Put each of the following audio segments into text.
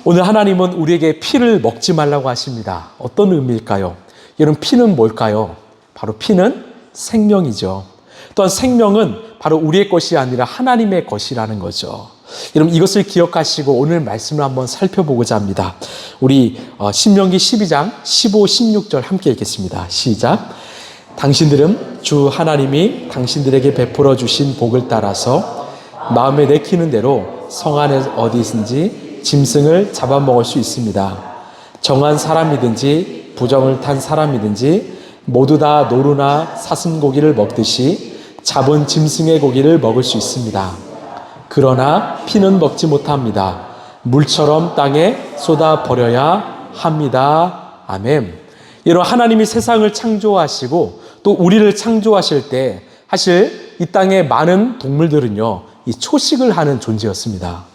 오늘 하나님은 우리에게 피를 먹지 말라고 하십니다. 어떤 의미일까요? 여러분, 피는 뭘까요? 바로 피는 생명이죠. 또한 생명은 바로 우리의 것이 아니라 하나님의 것이라는 거죠. 여러분, 이것을 기억하시고 오늘 말씀을 한번 살펴보고자 합니다. 우리 신명기 12장 15, 16절 함께 읽겠습니다. 시작. 당신들은 주 하나님이 당신들에게 베풀어 주신 복을 따라서 마음에 내키는 대로 성 안에 어디든지 짐승을 잡아먹을 수 있습니다. 정한 사람이든지 부정을 탄 사람이든지 모두 다 노루나 사슴고기를 먹듯이 잡은 짐승의 고기를 먹을 수 있습니다. 그러나 피는 먹지 못합니다. 물처럼 땅에 쏟아 버려야 합니다. 아멘. 여러분, 하나님이 세상을 창조하시고 또 우리를 창조하실 때 사실 이 땅의 많은 동물들은요, 이 초식을 하는 존재였습니다.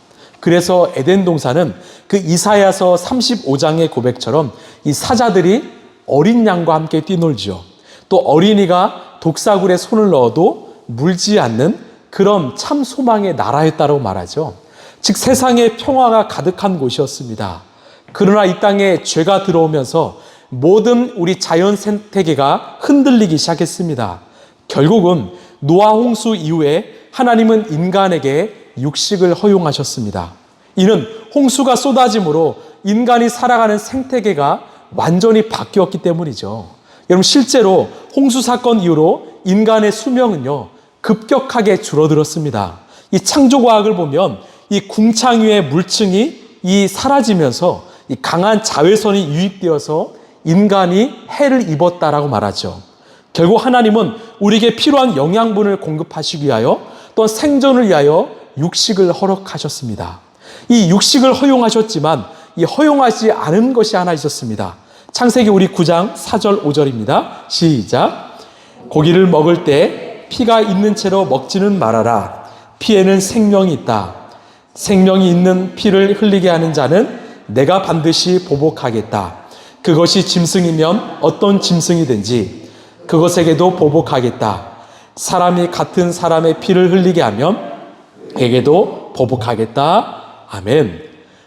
그래서 에덴 동산은 그 이사야서 35장의 고백처럼 이 사자들이 어린 양과 함께 뛰놀죠. 또 어린이가 독사굴에 손을 넣어도 물지 않는 그런 참 소망의 나라였다고 말하죠. 즉 세상에 평화가 가득한 곳이었습니다. 그러나 이 땅에 죄가 들어오면서 모든 우리 자연 생태계가 흔들리기 시작했습니다. 결국은 노아 홍수 이후에 하나님은 인간에게 육식을 허용하셨습니다. 이는 홍수가 쏟아짐으로 인간이 살아가는 생태계가 완전히 바뀌었기 때문이죠. 여러분, 실제로 홍수 사건 이후로 인간의 수명은요, 급격하게 줄어들었습니다. 이 창조과학을 보면 이 궁창 위의 물층이 사라지면서 이 강한 자외선이 유입되어서 인간이 해를 입었다라고 말하죠. 결국 하나님은 우리에게 필요한 영양분을 공급하시기 위하여 또한 생존을 위하여 육식을 허락하셨습니다. 이 육식을 허용하셨지만 이 허용하지 않은 것이 하나 있었습니다. 창세기 우리 9장 4절 5절입니다. 시작. 고기를 먹을 때 피가 있는 채로 먹지는 말아라. 피에는 생명이 있다. 생명이 있는 피를 흘리게 하는 자는 내가 반드시 보복하겠다. 그것이 짐승이면 어떤 짐승이든지 그것에게도 보복하겠다. 사람이 같은 사람의 피를 흘리게 하면 그에게도 보복하겠다. 아멘.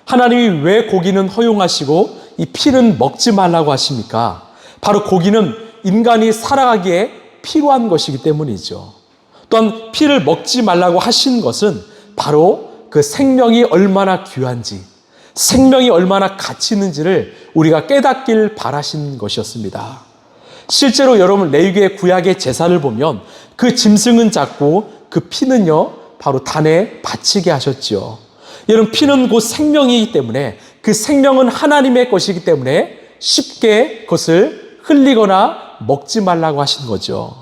하나님이 왜 고기는 허용하시고 이 피는 먹지 말라고 하십니까? 바로 고기는 인간이 살아가기에 필요한 것이기 때문이죠. 또한 피를 먹지 말라고 하신 것은 바로 그 생명이 얼마나 귀한지, 생명이 얼마나 가치 있는지를 우리가 깨닫길 바라신 것이었습니다. 실제로 여러분, 레위기의 구약의 제사를 보면 그 짐승은 작고 그 피는요, 바로 단에 바치게 하셨죠. 여러분, 피는 곧 생명이기 때문에 그 생명은 하나님의 것이기 때문에 쉽게 그것을 흘리거나 먹지 말라고 하신 거죠.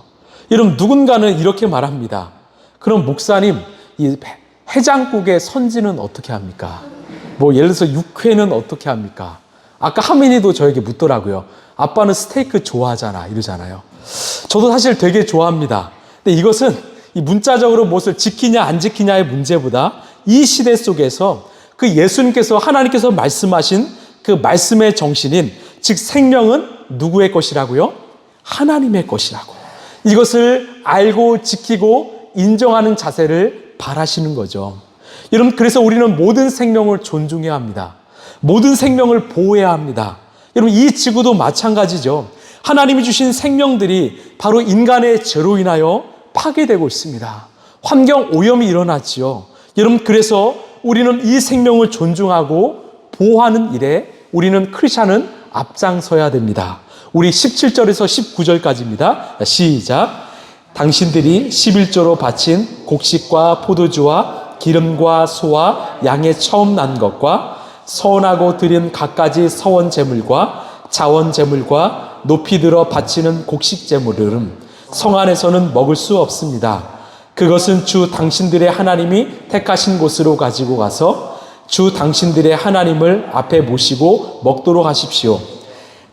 여러분, 누군가는 이렇게 말합니다. 그럼 목사님, 이 해장국의 선지는 어떻게 합니까? 예를 들어서 육회는 어떻게 합니까? 아까 하민이도 저에게 묻더라고요. 아빠는 스테이크 좋아하잖아, 이러잖아요. 저도 사실 되게 좋아합니다. 근데 이것은 이 문자적으로 무엇을 지키냐 안 지키냐의 문제보다 이 시대 속에서 그 예수님께서, 하나님께서 말씀하신 그 말씀의 정신인, 즉 생명은 누구의 것이라고요? 하나님의 것이라고. 이것을 알고 지키고 인정하는 자세를 바라시는 거죠. 여러분, 그래서 우리는 모든 생명을 존중해야 합니다. 모든 생명을 보호해야 합니다. 여러분, 이 지구도 마찬가지죠. 하나님이 주신 생명들이 바로 인간의 죄로 인하여 파괴되고 있습니다. 환경 오염이 일어났지요. 여러분, 그래서 우리는 이 생명을 존중하고 보호하는 일에 우리는 크리스찬은 앞장서야 됩니다. 우리 17절에서 19절까지입니다. 시작. 당신들이 11조로 바친 곡식과 포도주와 기름과 소와 양의 처음 난 것과 서원하고 드린 갖가지 서원 제물과 자원 제물과 높이 들어 바치는 곡식 제물은 성 안에서는 먹을 수 없습니다. 그것은 주 당신들의 하나님이 택하신 곳으로 가지고 가서 주 당신들의 하나님을 앞에 모시고 먹도록 하십시오.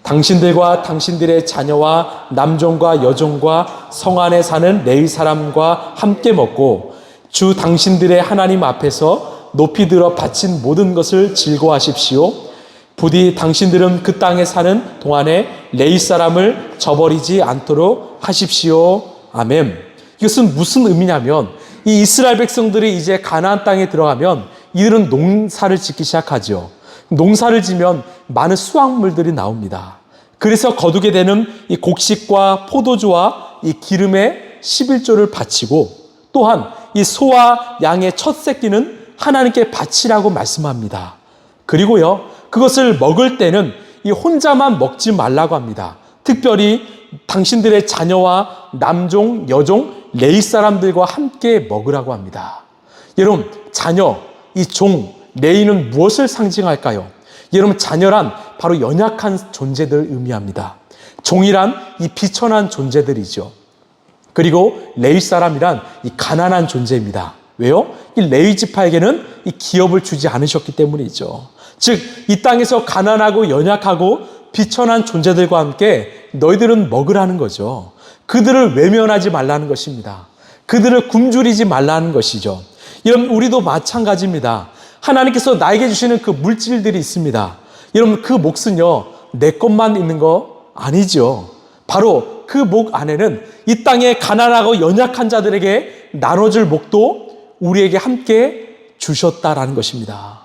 당신들과 당신들의 자녀와 남종과 여종과 성 안에 사는 레위 사람과 함께 먹고 주 당신들의 하나님 앞에서 높이 들어 바친 모든 것을 즐거워하십시오. 부디 당신들은 그 땅에 사는 동안에 레위 사람을 저버리지 않도록 하십시오. 아멘. 이것은 무슨 의미냐면 이 이스라엘 백성들이 이제 가나안 땅에 들어가면 이들은 농사를 짓기 시작하죠. 농사를 지면 많은 수확물들이 나옵니다. 그래서 거두게 되는 이 곡식과 포도주와 이 기름의 11조를 바치고 또한 이 소와 양의 첫 새끼는 하나님께 바치라고 말씀합니다. 그리고요, 그것을 먹을 때는 이 혼자만 먹지 말라고 합니다. 특별히 당신들의 자녀와 남종, 여종, 레위 사람들과 함께 먹으라고 합니다. 여러분, 자녀, 이 종, 레위는 무엇을 상징할까요? 여러분, 자녀란 바로 연약한 존재들을 의미합니다. 종이란 이 비천한 존재들이죠. 그리고 레위 사람이란 이 가난한 존재입니다. 왜요? 이 레위 지파에게는 이 기업을 주지 않으셨기 때문이죠. 즉, 이 땅에서 가난하고 연약하고 비천한 존재들과 함께 너희들은 먹으라는 거죠. 그들을 외면하지 말라는 것입니다. 그들을 굶주리지 말라는 것이죠. 여러분, 우리도 마찬가지입니다. 하나님께서 나에게 주시는 그 물질들이 있습니다. 여러분, 그 몫은요, 내 것만 있는 거 아니죠. 바로 그 목 안에는 이 땅에 가난하고 연약한 자들에게 나눠줄 목도 우리에게 함께 주셨다라는 것입니다.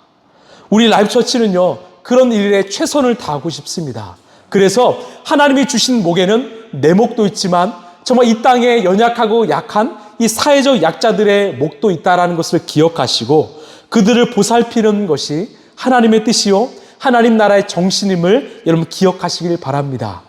우리 라이프처치는요, 그런 일에 최선을 다하고 싶습니다. 그래서 하나님이 주신 목에는 내 목도 있지만 정말 이 땅에 연약하고 약한 이 사회적 약자들의 목도 있다라는 것을 기억하시고 그들을 보살피는 것이 하나님의 뜻이요, 하나님 나라의 정신임을 여러분 기억하시길 바랍니다.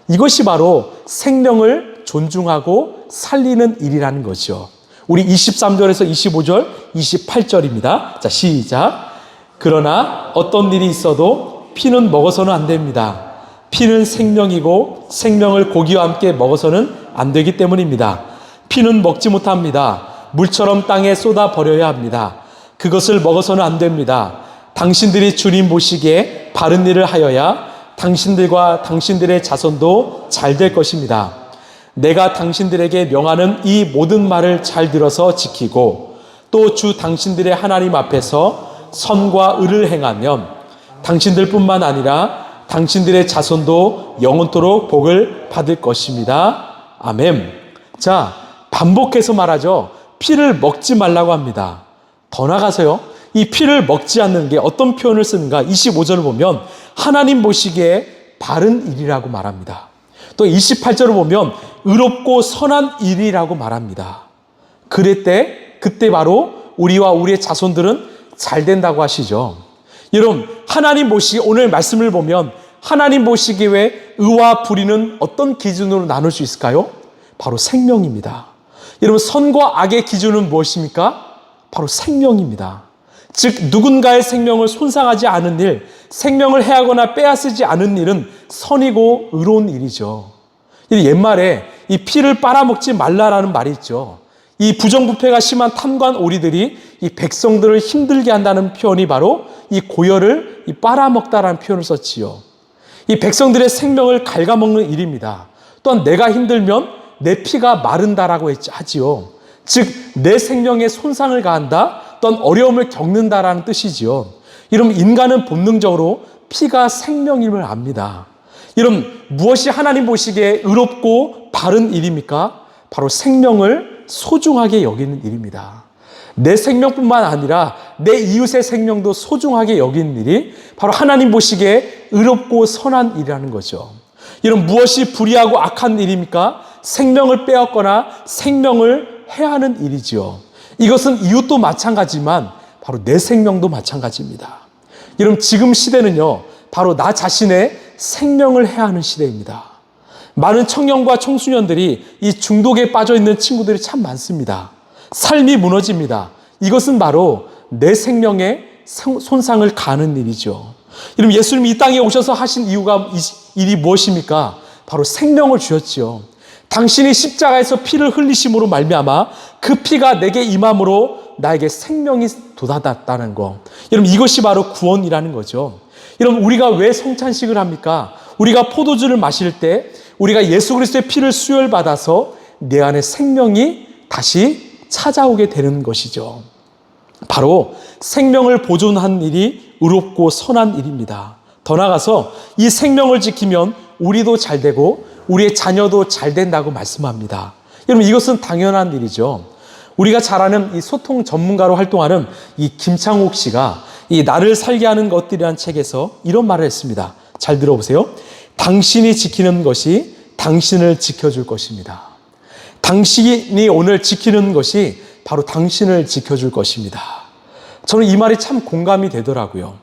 이것이 바로 생명을 존중하고 살리는 일이라는 거죠. 우리 23절에서 25절, 28절입니다. 자, 시작. 그러나 어떤 일이 있어도 피는 먹어서는 안 됩니다. 피는 생명이고 생명을 고기와 함께 먹어서는 안 되기 때문입니다. 피는 먹지 못합니다. 물처럼 땅에 쏟아 버려야 합니다. 그것을 먹어서는 안 됩니다. 당신들이 주님 보시기에 바른 일을 하여야 당신들과 당신들의 자손도 잘 될 것입니다. 내가 당신들에게 명하는 이 모든 말을 잘 들어서 지키고 또 주 당신들의 하나님 앞에서 선과 의를 행하면 당신들뿐만 아니라 당신들의 자손도 영원토록 복을 받을 것입니다. 아멘. 자, 반복해서 말하죠. 피를 먹지 말라고 합니다. 더 나아가서요, 이 피를 먹지 않는 게 어떤 표현을 쓰는가? 25절을 보면 하나님 보시기에 바른 일이라고 말합니다. 또 28절을 보면 의롭고 선한 일이라고 말합니다. 그때 바로 우리와 우리의 자손들은 잘 된다고 하시죠. 여러분, 하나님 보시기, 오늘 말씀을 보면 하나님 보시기에 의와 불의는 어떤 기준으로 나눌 수 있을까요? 바로 생명입니다. 여러분, 선과 악의 기준은 무엇입니까? 바로 생명입니다. 즉, 누군가의 생명을 손상하지 않은 일, 생명을 해하거나 빼앗지 않은 일은 선이고 의로운 일이죠. 옛말에 이 피를 빨아먹지 말라라는 말이 있죠. 이 부정부패가 심한 탐관 오리들이 이 백성들을 힘들게 한다는 표현이 바로 이 고열을 빨아먹다라는 표현을 썼지요. 이 백성들의 생명을 갉아먹는 일입니다. 또한 내가 힘들면 내 피가 마른다라고 하지요. 즉, 내 생명에 손상을 가한다, 또한 어려움을 겪는다라는 뜻이지요. 이러면 인간은 본능적으로 피가 생명임을 압니다. 여러분, 무엇이 하나님 보시기에 의롭고 바른 일입니까? 바로 생명을 소중하게 여기는 일입니다. 내 생명뿐만 아니라 내 이웃의 생명도 소중하게 여기는 일이 바로 하나님 보시기에 의롭고 선한 일이라는 거죠. 여러분, 무엇이 불의하고 악한 일입니까? 생명을 빼앗거나 생명을 해하는 일이지요. 이것은 이웃도 마찬가지지만 바로 내 생명도 마찬가지입니다. 여러분, 지금 시대는요, 바로 나 자신의 생명을 해하는 시대입니다. 많은 청년과 청소년들이 이 중독에 빠져 있는 친구들이 참 많습니다. 삶이 무너집니다. 이것은 바로 내 생명에 손상을 가하는 일이죠. 여러분, 예수님이 이 땅에 오셔서 하신 일이 무엇입니까? 바로 생명을 주셨지요. 당신이 십자가에서 피를 흘리심으로 말미암아 그 피가 내게 임함으로 나에게 생명이 돋아났다는 거. 여러분, 이것이 바로 구원이라는 거죠. 여러분, 우리가 왜 성찬식을 합니까? 우리가 포도주를 마실 때 우리가 예수 그리스도의 피를 수혈받아서 내 안에 생명이 다시 찾아오게 되는 것이죠. 바로 생명을 보존하는 일이 의롭고 선한 일입니다. 더 나아가서 이 생명을 지키면 우리도 잘 되고 우리의 자녀도 잘 된다고 말씀합니다. 여러분, 이것은 당연한 일이죠. 우리가 잘 아는 이 소통 전문가로 활동하는 이 김창옥 씨가 이 나를 살게 하는 것들이란 책에서 이런 말을 했습니다. 잘 들어보세요. 당신이 지키는 것이 당신을 지켜줄 것입니다. 당신이 오늘 지키는 것이 바로 당신을 지켜줄 것입니다. 저는 이 말이 참 공감이 되더라고요.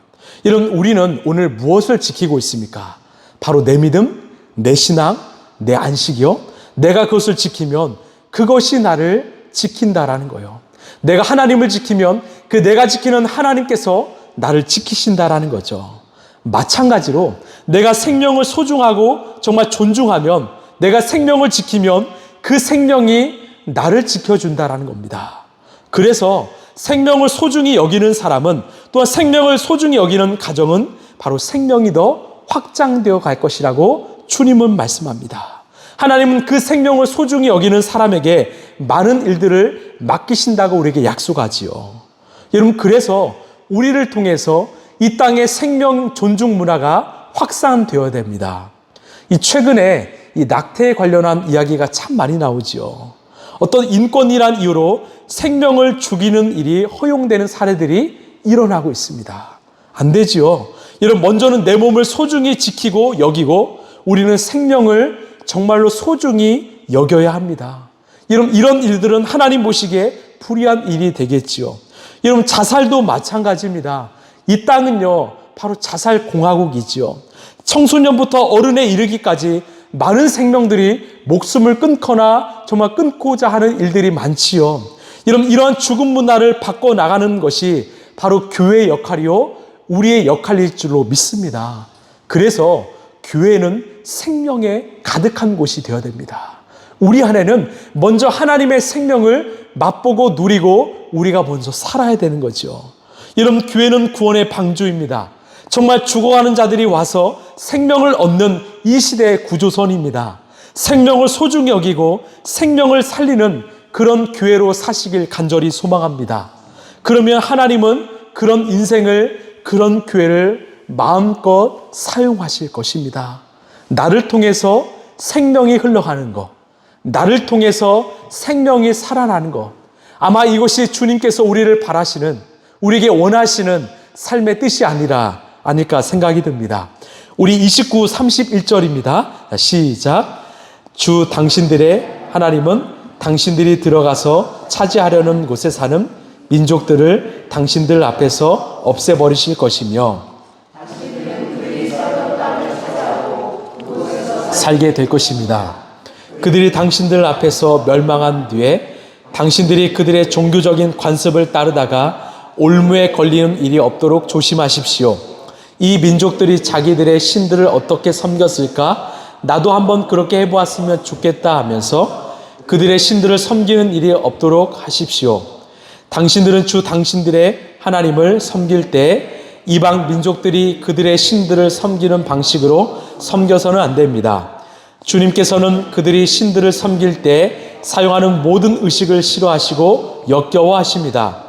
이런 우리는 오늘 무엇을 지키고 있습니까? 바로 내 믿음, 내 신앙, 내 안식이요. 내가 그것을 지키면 그것이 나를 지킨다라는 거예요. 내가 하나님을 지키면 그 내가 지키는 하나님께서 나를 지키신다라는 거죠. 마찬가지로 내가 생명을 소중하고 정말 존중하면, 내가 생명을 지키면 그 생명이 나를 지켜준다라는 겁니다. 그래서 생명을 소중히 여기는 사람은, 또한 생명을 소중히 여기는 가정은 바로 생명이 더 확장되어 갈 것이라고 주님은 말씀합니다. 하나님은 그 생명을 소중히 여기는 사람에게 많은 일들을 맡기신다고 우리에게 약속하지요. 여러분, 그래서 우리를 통해서 이 땅의 생명 존중 문화가 확산되어야 됩니다. 최근에 이 낙태에 관련한 이야기가 참 많이 나오지요. 어떤 인권이란 이유로 생명을 죽이는 일이 허용되는 사례들이 일어나고 있습니다. 안 되지요. 여러분, 먼저는 내 몸을 소중히 지키고 여기고 우리는 생명을 정말로 소중히 여겨야 합니다. 여러분, 이런 일들은 하나님 보시기에 불의한 일이 되겠지요. 여러분, 자살도 마찬가지입니다. 이 땅은요, 바로 자살 공화국이지요. 청소년부터 어른에 이르기까지 많은 생명들이 목숨을 끊거나 정말 끊고자 하는 일들이 많지요. 이런 죽음 문화를 바꿔나가는 것이 바로 교회의 역할이요, 우리의 역할일 줄로 믿습니다. 그래서 교회는 생명에 가득한 곳이 되어야 됩니다. 우리 안에는 먼저 하나님의 생명을 맛보고 누리고 우리가 먼저 살아야 되는 거죠. 여러분, 교회는 구원의 방주입니다. 정말 죽어가는 자들이 와서 생명을 얻는 이 시대의 구조선입니다. 생명을 소중히 여기고 생명을 살리는 그런 교회로 사시길 간절히 소망합니다. 그러면 하나님은 그런 인생을, 그런 교회를 마음껏 사용하실 것입니다. 나를 통해서 생명이 흘러가는 것, 나를 통해서 생명이 살아나는 것, 아마 이것이 주님께서 우리를 바라시는, 우리에게 원하시는 삶의 뜻이 아닐까 생각이 듭니다. 우리 29, 31절입니다. 시작. 주 당신들의 하나님은 당신들이 들어가서 차지하려는 곳에 사는 민족들을 당신들 앞에서 없애버리실 것이며 살게 될 것입니다. 그들이 당신들 앞에서 멸망한 뒤에 당신들이 그들의 종교적인 관습을 따르다가 올무에 걸리는 일이 없도록 조심하십시오. 이 민족들이 자기들의 신들을 어떻게 섬겼을까? 나도 한번 그렇게 해보았으면 좋겠다 하면서 그들의 신들을 섬기는 일이 없도록 하십시오. 당신들은 주 당신들의 하나님을 섬길 때 이방 민족들이 그들의 신들을 섬기는 방식으로 섬겨서는 안 됩니다. 주님께서는 그들이 신들을 섬길 때 사용하는 모든 의식을 싫어하시고 역겨워하십니다.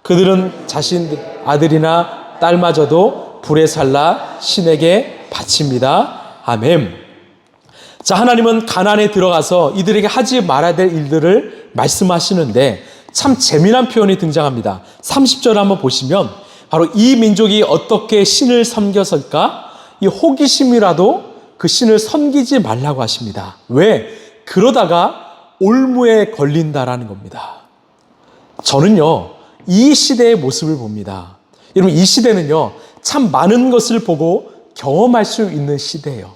그들은 자신 아들이나 딸마저도 불에 살라 신에게 바칩니다. 아멘. 자, 하나님은 가나안에 들어가서 이들에게 하지 말아야 될 일들을 말씀하시는데 참 재미난 표현이 등장합니다. 30절 한번 보시면 바로 이 민족이 어떻게 신을 섬겼을까? 이 호기심이라도 그 신을 섬기지 말라고 하십니다. 왜? 그러다가 올무에 걸린다라는 겁니다. 저는요, 이 시대의 모습을 봅니다. 여러분, 이 시대는요, 참 많은 것을 보고 경험할 수 있는 시대예요.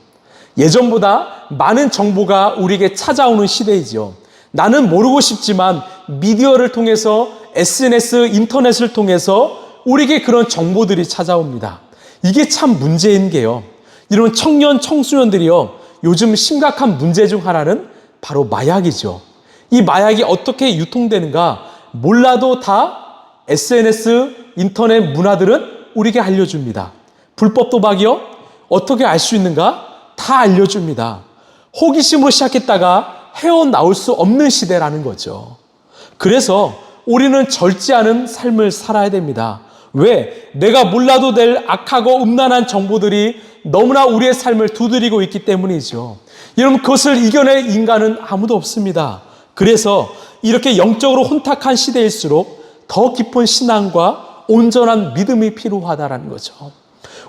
예전보다 많은 정보가 우리에게 찾아오는 시대이지요. 나는 모르고 싶지만 미디어를 통해서, SNS, 인터넷을 통해서 우리에게 그런 정보들이 찾아옵니다. 이게 참 문제인 게요. 이런 청년, 청소년들이요, 요즘 심각한 문제 중 하나는 바로 마약이죠. 이 마약이 어떻게 유통되는가 몰라도 다 SNS, 인터넷 문화들은 우리에게 알려줍니다. 불법 도박이요? 어떻게 알 수 있는가? 다 알려줍니다. 호기심으로 시작했다가 헤어나올 수 없는 시대라는 거죠. 그래서 우리는 절제하는 삶을 살아야 됩니다. 왜? 내가 몰라도 될 악하고 음란한 정보들이 너무나 우리의 삶을 두드리고 있기 때문이죠. 여러분, 그것을 이겨낼 인간은 아무도 없습니다. 그래서 이렇게 영적으로 혼탁한 시대일수록 더 깊은 신앙과 온전한 믿음이 필요하다라는 거죠.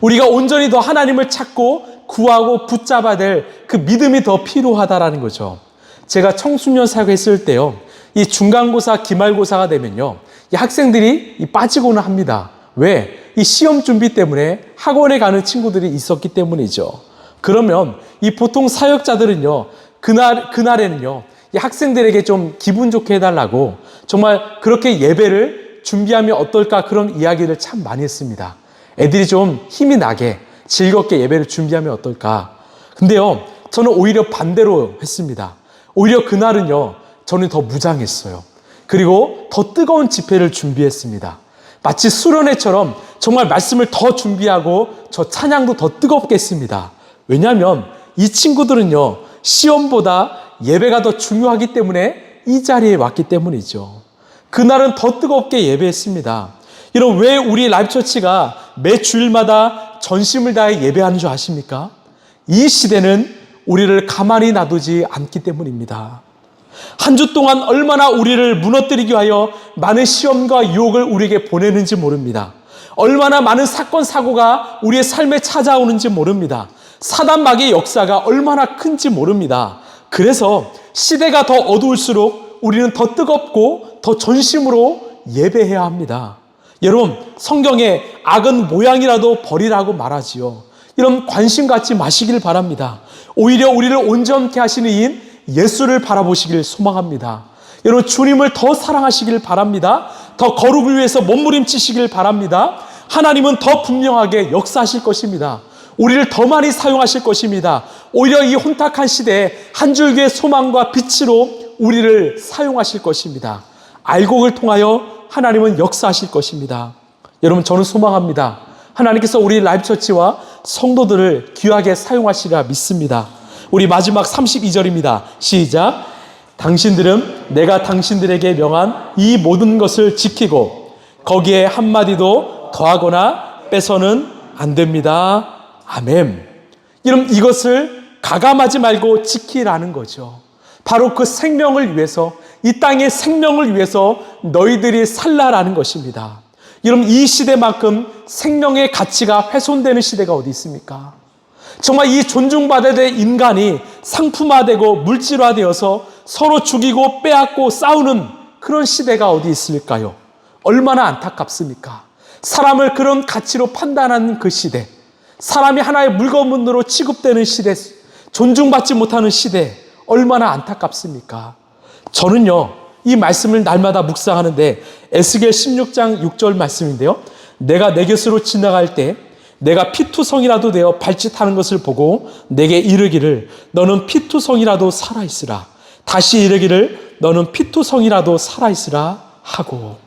우리가 온전히 더 하나님을 찾고 구하고 붙잡아야 될 그 믿음이 더 필요하다라는 거죠. 제가 청소년 사역을 했을 때요, 이 중간고사, 기말고사가 되면요, 이 학생들이 빠지고는 합니다. 왜? 이 시험 준비 때문에 학원에 가는 친구들이 있었기 때문이죠. 그러면 이 보통 사역자들은요, 그날에는요, 이 학생들에게 좀 기분 좋게 해달라고 정말 그렇게 예배를 준비하면 어떨까, 그런 이야기를 참 많이 했습니다. 애들이 좀 힘이 나게 즐겁게 예배를 준비하면 어떨까. 근데요, 저는 오히려 반대로 했습니다. 오히려 그날은요, 저는 더 무장했어요. 그리고 더 뜨거운 집회를 준비했습니다. 마치 수련회처럼 정말 말씀을 더 준비하고 저 찬양도 더 뜨겁게 했습니다. 왜냐하면 이 친구들은요, 시험보다 예배가 더 중요하기 때문에 이 자리에 왔기 때문이죠. 그날은 더 뜨겁게 예배했습니다. 여러분, 왜 우리 라이프처치가 매 주일마다 전심을 다해 예배하는 줄 아십니까? 이 시대는 우리를 가만히 놔두지 않기 때문입니다. 한 주 동안 얼마나 우리를 무너뜨리기 위하여 많은 시험과 유혹을 우리에게 보내는지 모릅니다. 얼마나 많은 사건, 사고가 우리의 삶에 찾아오는지 모릅니다. 사단 마귀의 역사가 얼마나 큰지 모릅니다. 그래서 시대가 더 어두울수록 우리는 더 뜨겁고 더 전심으로 예배해야 합니다. 여러분, 성경에 악은 모양이라도 버리라고 말하지요. 이런 관심 갖지 마시길 바랍니다. 오히려 우리를 온전케 하시는 이인 예수를 바라보시길 소망합니다. 여러분, 주님을 더 사랑하시길 바랍니다. 더 거룩을 위해서 몸부림치시길 바랍니다. 하나님은 더 분명하게 역사하실 것입니다. 우리를 더 많이 사용하실 것입니다. 오히려 이 혼탁한 시대에 한 줄기의 소망과 빛으로 우리를 사용하실 것입니다. 알곡을 통하여 하나님은 역사하실 것입니다. 여러분, 저는 소망합니다. 하나님께서 우리 라이프처치와 성도들을 귀하게 사용하시리라 믿습니다. 우리 마지막 32절입니다. 시작. 당신들은 내가 당신들에게 명한 이 모든 것을 지키고 거기에 한마디도 더하거나 빼서는 안 됩니다. 아멘. 여러분, 이것을 가감하지 말고 지키라는 거죠. 바로 그 생명을 위해서, 이 땅의 생명을 위해서 너희들이 살라라는 것입니다. 여러분, 이 시대만큼 생명의 가치가 훼손되는 시대가 어디 있습니까? 정말 이 존중받아야 될 인간이 상품화되고 물질화되어서 서로 죽이고 빼앗고 싸우는 그런 시대가 어디 있을까요? 얼마나 안타깝습니까? 사람을 그런 가치로 판단하는 그 시대, 사람이 하나의 물건으로 취급되는 시대, 존중받지 못하는 시대, 얼마나 안타깝습니까? 저는요, 이 말씀을 날마다 묵상하는데 에스겔 16장 6절 말씀인데요, 내가 내 곁으로 지나갈 때 내가 피투성이라도 되어 발짓하는 것을 보고 내게 이르기를 너는 피투성이라도 살아있으라, 다시 이르기를 너는 피투성이라도 살아있으라 하고.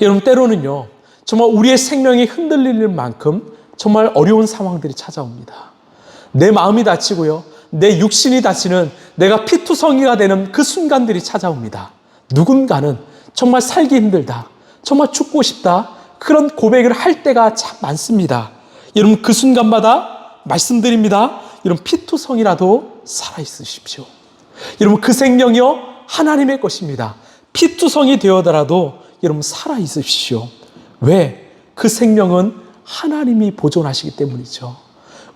여러분, 때로는요, 정말 우리의 생명이 흔들릴 만큼 정말 어려운 상황들이 찾아옵니다. 내 마음이 다치고요, 내 육신이 다치는, 내가 피투성이가 되는 그 순간들이 찾아옵니다. 누군가는 정말 살기 힘들다, 정말 죽고 싶다, 그런 고백을 할 때가 참 많습니다. 여러분, 그 순간마다 말씀드립니다. 여러분, 피투성이라도 살아있으십시오. 여러분, 그 생명이요, 하나님의 것입니다. 피투성이 되어더라도 여러분 살아있으십시오. 왜? 그 생명은 하나님이 보존하시기 때문이죠.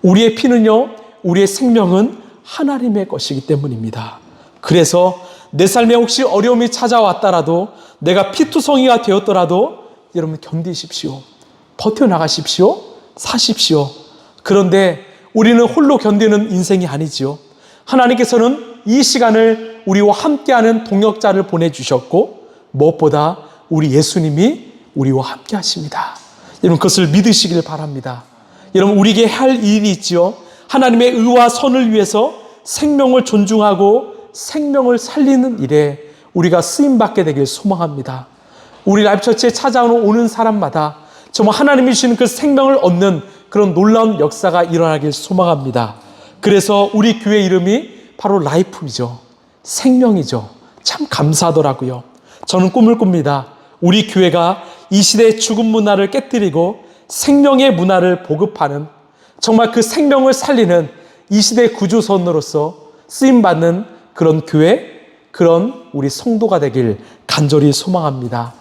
우리의 피는요, 우리의 생명은 하나님의 것이기 때문입니다. 그래서 내 삶에 혹시 어려움이 찾아왔더라도, 내가 피투성이가 되었더라도 여러분 견디십시오. 버텨나가십시오. 사십시오. 그런데 우리는 홀로 견디는 인생이 아니지요. 하나님께서는 이 시간을 우리와 함께하는 동역자를 보내주셨고, 무엇보다 우리 예수님이 우리와 함께 하십니다. 여러분, 그것을 믿으시길 바랍니다. 여러분, 우리에게 할 일이 있지요. 하나님의 의와 선을 위해서 생명을 존중하고 생명을 살리는 일에 우리가 쓰임받게 되길 소망합니다. 우리 라이프처치에 찾아오는 사람마다 정말 하나님이 주시는 그 생명을 얻는 그런 놀라운 역사가 일어나길 소망합니다. 그래서 우리 교회 이름이 바로 라이프이죠. 생명이죠. 참 감사하더라고요. 저는 꿈을 꿉니다. 우리 교회가 이 시대의 죽음 문화를 깨뜨리고 생명의 문화를 보급하는, 정말 그 생명을 살리는 이 시대의 구주선으로서 쓰임받는 그런 교회, 그런 우리 성도가 되길 간절히 소망합니다.